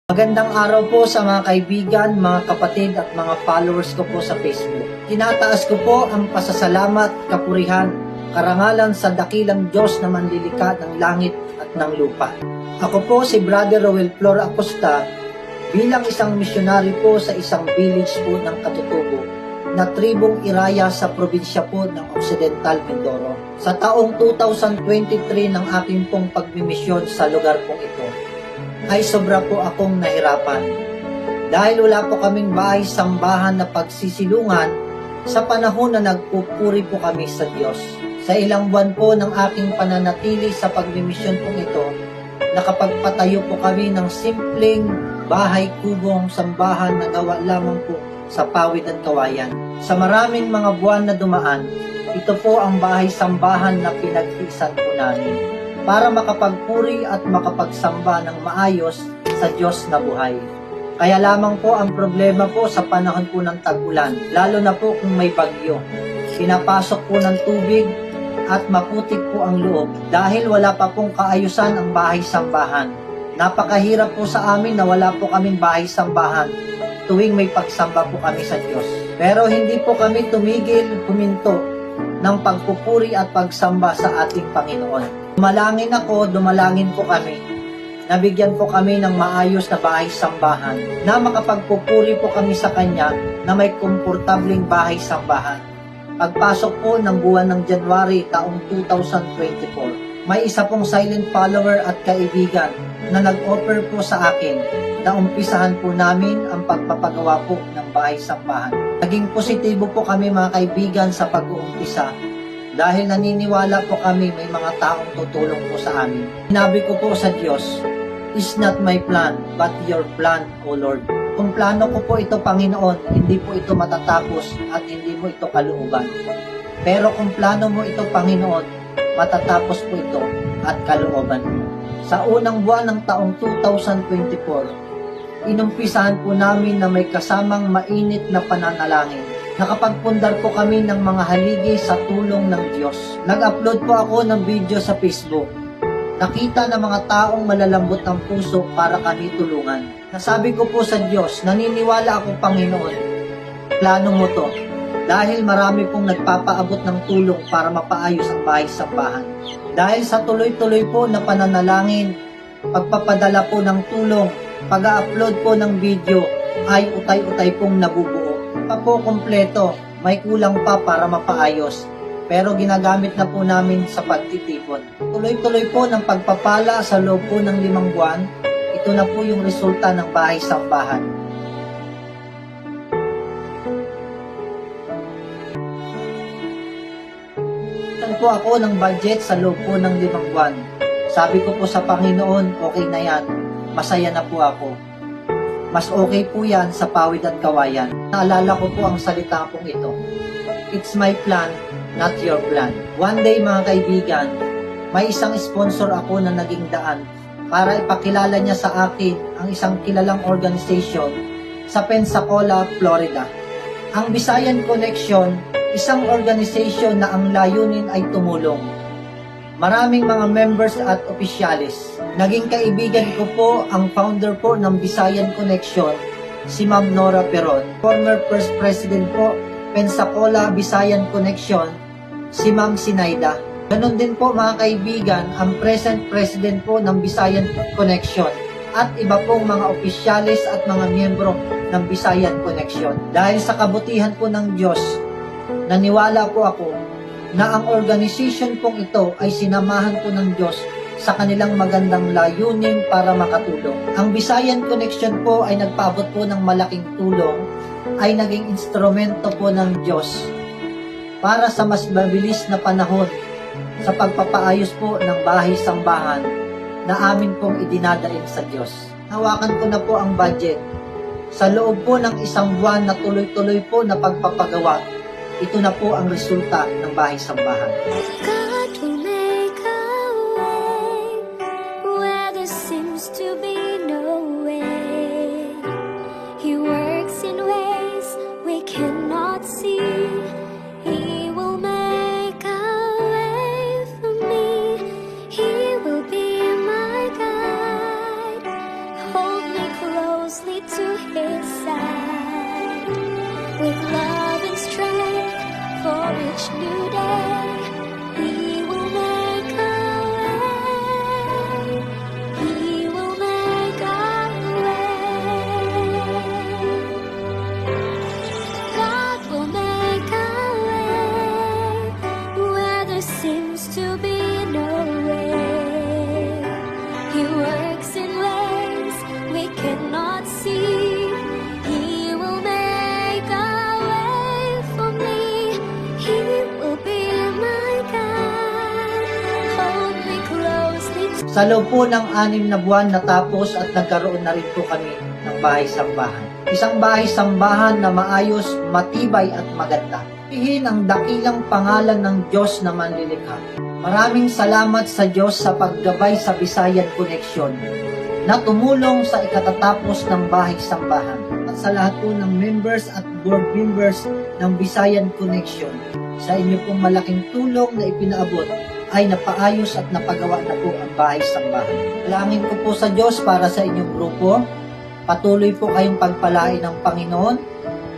Magandang araw po sa mga kaibigan, mga kapatid at mga followers ko po sa Facebook. Tinataas ko po ang pasasalamat, kapurihan, karangalan sa dakilang Diyos na manlilikha ng langit at ng lupa. Ako po si Brother Roel Flor Acosta bilang isang misyonary po sa isang village po ng Katutubo na tribong Iraya sa probinsya po ng Occidental Mindoro. Sa taong 2023 ng aking pong pagmimisyon sa lugar pong ito, ay sobra po akong nahirapan. Dahil wala po kaming bahay-sambahan na pagsisilungan sa panahon na nagpupuri po kami sa Diyos. Sa ilang buwan po ng aking pananatili sa pagmimisyon pong ito, nakapagpatayo po kami ng simpleng bahay kubong sambahan na gawa lamang po sa pawid at kawayan. Sa maraming mga buwan na dumaan, ito po ang bahay-sambahan na pinagtiisan po namin para makapagpuri at makapagsamba ng maayos sa Diyos na buhay. Kaya lamang po ang problema po sa panahon po ng tag-ulan, lalo na po kung may bagyo. Pinapasok po ng tubig at maputik po ang loob dahil wala pa pong kaayusan ang bahay-sambahan. Napakahirap po sa amin na wala po kaming bahay-sambahan tuwing may pagsamba po kami sa Diyos. Pero hindi po kami tumigil huminto ng pagpupuri at pagsamba sa ating Panginoon. Dumalangin po kami. Nabigyan po kami ng maayos na bahay-sambahan na makapagpupuri po kami sa Kanya na may komportabling bahay-sambahan. Pagpasok po ng buwan ng January taong 2024, may isa pong silent follower at kaibigan na nag-offer po sa akin na umpisahan po namin ang pagpapagawa po ng bahay-sambahan. Naging positibo po kami mga kaibigan sa pag-uumpisa dahil naniniwala po kami may mga taong tutulong po sa amin. Sinabi ko po sa Diyos, "Is not my plan, but your plan, O Lord." Kung plano ko po ito, Panginoon, hindi po ito matatapos at hindi mo ito kalooban. Pero kung plano mo ito, Panginoon, matatapos po ito at kalooban mo. Sa unang buwan ng taong 2024, inumpisahan po namin na may kasamang mainit na pananalangin. Nakapagpundar po kami ng mga haligi sa tulong ng Diyos. Nag-upload po ako ng video sa Facebook. Nakita ng mga taong malalambot ng puso para kami tulungan. Nasabi ko po sa Diyos, naniniwala ako, Panginoon, plano mo to. Dahil marami pong nagpapaabot ng tulong para mapaayos ang bahay-sambahan. Dahil sa tuloy-tuloy po na pananalangin, pagpapadala po ng tulong, pag-upload po ng video, ay utay-utay pong nabubuo. Pa po kompleto, may kulang pa para mapaayos. Pero ginagamit na po namin sa pagtitipon. Tuloy-tuloy po ng pagpapala sa loob po ng 5 buwan, ito na po yung resulta ng bahay-sambahan. Po ako ng budget sa loob po ng 5 buwan. Sabi ko po sa Panginoon, okay na yan, masaya na po ako. Mas okay po yan sa pawid at kawayan. Naalala ko po ang salita pong ito. It's my plan, not your plan. One day mga kaibigan, may isang sponsor ako na naging daan para ipakilala niya sa akin ang isang kilalang organization sa Pensacola, Florida. Ang Visayan Connection, isang organization na ang layunin ay tumulong. Maraming mga members at opisyalis. Naging kaibigan ko po ang founder po ng Visayan Connection, si Ma'am Nora Peron. Former First President po, Pensacola Visayan Connection, si Ma'am Sinaida. Ganon din po mga kaibigan, ang present president po ng Visayan Connection at iba pong mga opisyalis at mga miyembro ng Visayan Connection. Dahil sa kabutihan po ng Diyos, naniwala po ako na ang organization pong ito ay sinamahan po ng Diyos sa kanilang magandang layunin para makatulong. Ang Visayan Connection po ay nagpaabot po ng malaking tulong, ay naging instrumento po ng Diyos para sa mas mabilis na panahon sa pagpapaayos po ng bahay-sambahan na amin pong idinadaig sa Diyos. Hawakan ko na po ang budget. Sa loob po ng 1 buwan na tuloy-tuloy po na pagpapagawa, ito na po ang resulta ng bahay-sambahan. God will make a way where there seems to be no way. He works in ways we cannot see. He will make a way for me. He will be my guide. Hold me close. each new day. He will make a way. He will make a way. God will make a way where there seems to be no way. He works in ways we cannot see. He will make a way for me. He will be my God. Hold me closely. Sa loob po ng 6 na buwan natapos at nagkaroon na rin po kami ng bahay-sambahan. Isang bahay-sambahan na maayos, matibay at maganda. Ihin ang dakilang pangalan ng Diyos na manlilikha. Maraming salamat sa Diyos sa paggabay sa Visayan Connection na tumulong sa ikatatapos ng bahay-sambahan at sa lahat po ng members at board members ng Visayan Connection. Sa inyo pong malaking tulong na ipinaabot ay napaayos at napagawa na po ang bahay-sambahan. Dalangin ko po sa Diyos para sa inyong grupo. Patuloy po kayong pagpalain ng Panginoon.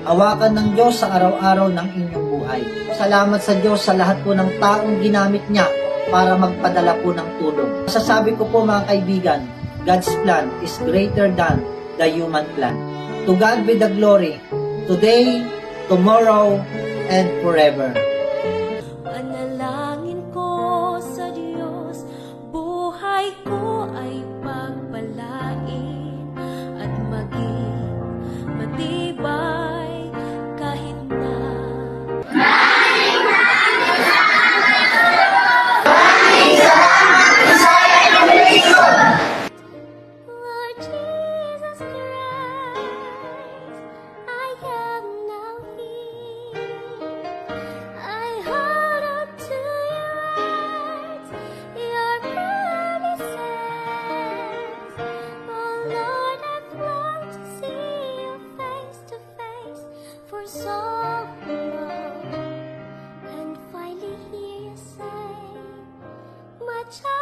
Hawakan ng Diyos sa araw-araw ng inyong buhay. Salamat sa Diyos sa lahat po ng taong ginamit niya para magpadala po ng tulong. Masasabi ko po mga kaibigan, God's plan is greater than the human plan. To God be the glory, today, tomorrow, and forever. Panalangin ko sa Diyos, buhay ko ay pagpalain at maging matibay kahit na Lord Jesus Christ, I am now here. I hold on to your words, your promises. Oh Lord, I've longed to see you face to face for so long, and finally hear you say, my child.